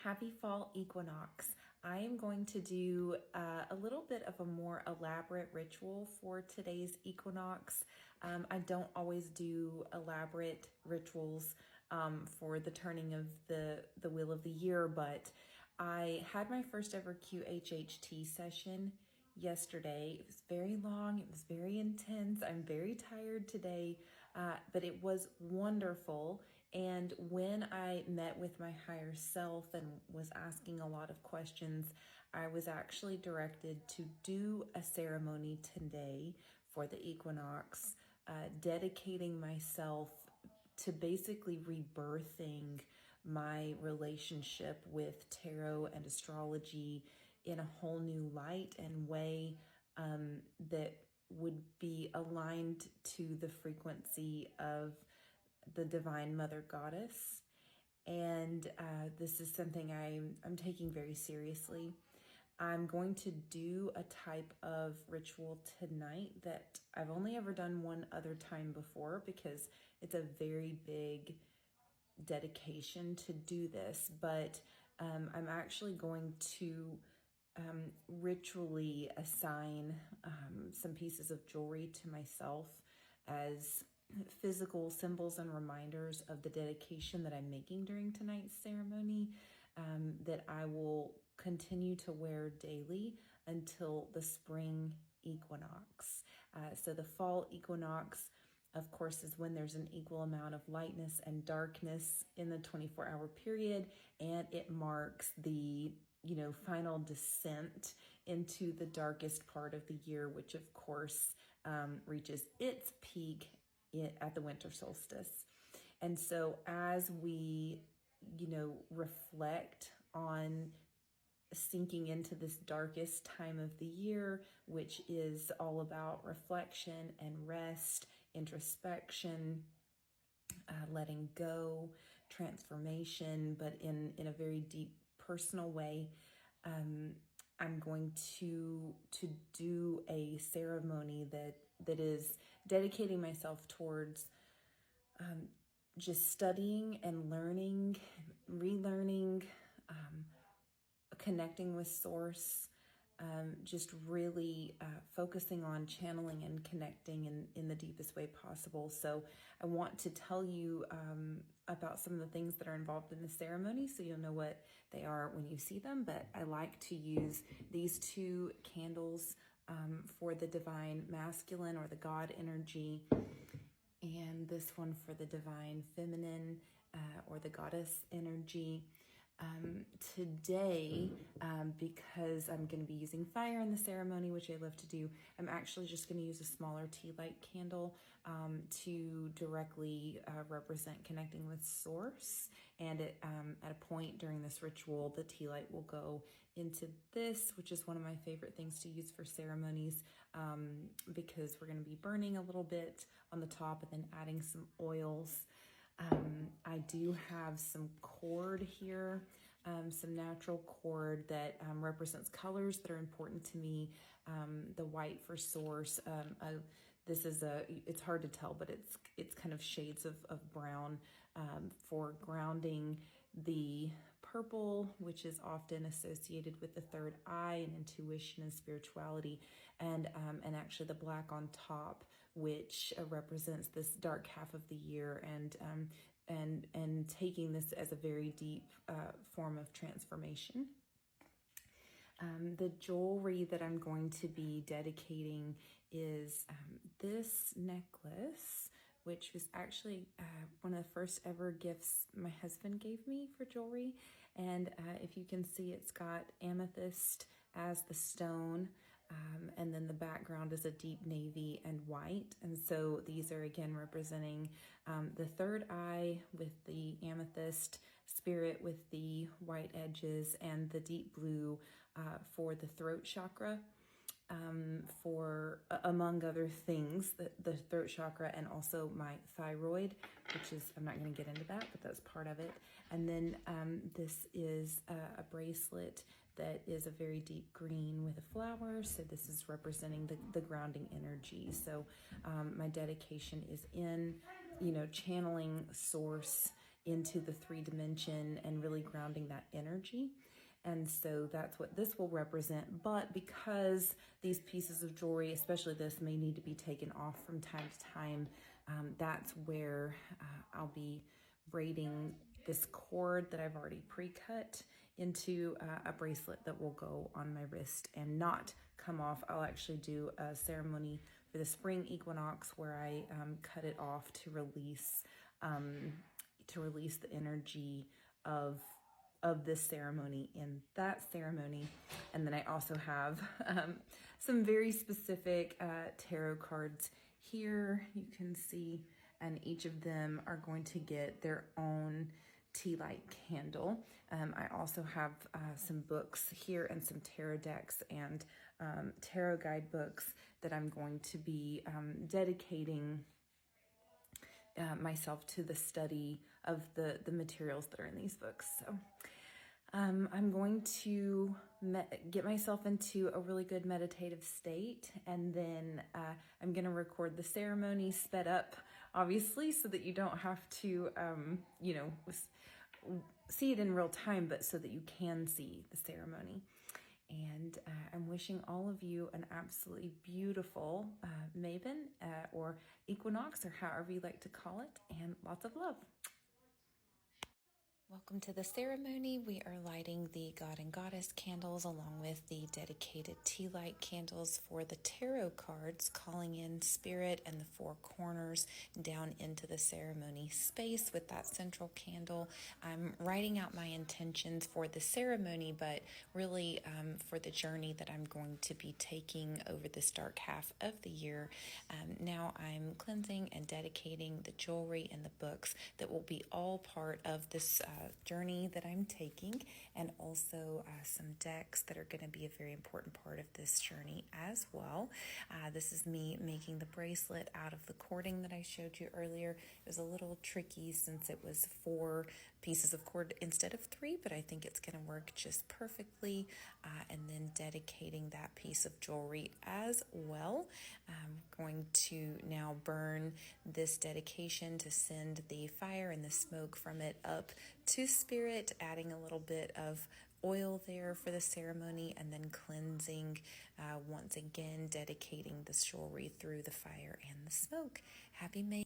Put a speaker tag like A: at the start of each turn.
A: Happy fall equinox. I am going to do a little bit of a more elaborate ritual for today's equinox. I don't always do elaborate rituals for the turning of the wheel of the year, but I had my first ever QHHT session yesterday. It was very long, it was very intense. I'm very tired today, but it was wonderful. And when I met with my higher self and was asking a lot of questions, I was actually directed to do a ceremony today for the equinox, dedicating myself to basically rebirthing my relationship with tarot and astrology in a whole new light and way that would be aligned to the frequency of the Divine Mother Goddess. And this is something I'm taking very seriously. I'm going to do a type of ritual tonight that I've only ever done one other time before because it's a very big dedication to do this, but I'm actually going to ritually assign some pieces of jewelry to myself as physical symbols and reminders of the dedication that I'm making during tonight's ceremony, that I will continue to wear daily until the spring equinox. So the fall equinox, of course, is when there's an equal amount of lightness and darkness in the 24-hour period, and it marks the final descent into the darkest part of the year, which of course reaches its peak at the winter solstice. And so as we, reflect on sinking into this darkest time of the year, which is all about reflection and rest, introspection, letting go, transformation, but in a very deep personal way. I'm going to do a ceremony that is dedicating myself towards just studying and learning, relearning, connecting with source, just really focusing on channeling and connecting in the deepest way possible. So I want to tell you about some of the things that are involved in the ceremony so you'll know what they are when you see them. But I like to use these two candles for the divine masculine or the God energy, and this one for the divine feminine or the goddess energy. Today, because I'm going to be using fire in the ceremony, which I love to do, I'm actually just going to use a smaller tea light candle to directly represent connecting with source. And at a point during this ritual, the tea light will go into this, which is one of my favorite things to use for ceremonies, because we're going to be burning a little bit on the top and then adding some oils. I do have some cord here, some natural cord that represents colors that are important to me. The white for source. This is it's hard to tell, but it's kind of shades of brown for grounding. The purple, which is often associated with the third eye and intuition and spirituality, and actually the black on top, which represents this dark half of the year, and taking this as a very deep form of transformation. The jewelry that I'm going to be dedicating is this necklace, which was actually one of the first ever gifts my husband gave me for jewelry. And if you can see, it's got amethyst as the stone, and then the background is a deep navy and white. And so these are again representing the third eye with the amethyst, spirit with the white edges, and the deep blue for the throat chakra. For among other things, the throat chakra, and also my thyroid, which is, I'm not going to get into that, but that's part of it. And then this is a bracelet that is a very deep green with a flower. So this is representing the grounding energy. So my dedication is in, channeling source into the 3 dimension and really grounding that energy. And so that's what this will represent. But because these pieces of jewelry, especially this, may need to be taken off from time to time, that's where I'll be braiding this cord that I've already pre-cut into a bracelet that will go on my wrist and not come off. I'll actually do a ceremony for the spring equinox where I cut it off to release the energy of this ceremony in that ceremony. And then I also have some very specific tarot cards here, you can see, and each of them are going to get their own tea light candle. I also have some books here and some tarot decks and tarot guidebooks that I'm going to be dedicating myself to the study of the materials that are in these books. So I'm going to get myself into a really good meditative state, and then I'm going to record the ceremony sped up, obviously, so that you don't have to, see it in real time, but so that you can see the ceremony. And I'm wishing all of you an absolutely beautiful Maven or Equinox, or however you like to call it, and lots of love. Welcome to the ceremony. We are lighting the God and Goddess candles along with the dedicated tea light candles for the tarot cards, calling in spirit and the 4 corners down into the ceremony space with that central candle. I'm writing out my intentions for the ceremony, but really for the journey that I'm going to be taking over this dark half of the year. Now I'm cleansing and dedicating the jewelry and the books that will be all part of this journey that I'm taking, and also some decks that are going to be a very important part of this journey as well. This is me making the bracelet out of the cording that I showed you earlier. It was a little tricky since it was 4 pieces of cord instead of 3, but I think it's going to work just perfectly. And then dedicating that piece of jewelry as well. I'm going to now burn this dedication to send the fire and the smoke from it up to spirit, adding a little bit of oil there for the ceremony, and then cleansing once again, dedicating the jewelry through the fire and the smoke. Happy May.